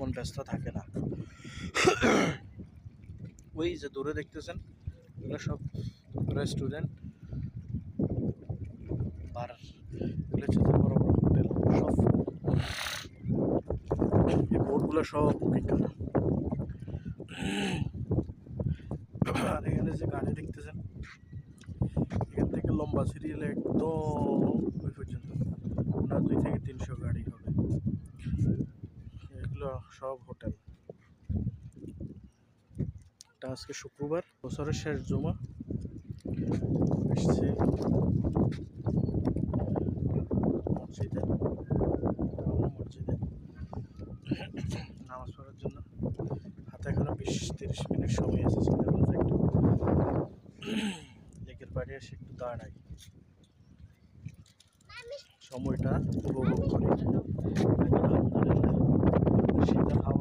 তেমন ব্যস্ত থাকে না। ওই যে দূরে দেখতেছেন এগুলো সব রেস্টুরেন্ট, বার, এগুলো হচ্ছে যে বড় বড় হোটেল সব। এই বোর্ডগুলো সব বুকিং করা। আর এখানে যে গাড়ি দেখতেছেন, এখান থেকে লম্বা সিরিয়াল একদম ওই পর্যন্ত 200-300 গাড়ি হবে। এগুলো সব হোটেল। এটা আজকে শুক্রবার, বছরের শেষ জুমা। এসছি মসজিদে, মসজিদে নামাজ পড়ার জন্য। হাতে এখনো 20-30 মিনিট সময় আছে। একটু লেকের বাইরে এসে একটু দাঁড়াই, সময়টা উপভোগ করি। আলহামদুলিল্লাহ শীতের হাওয়া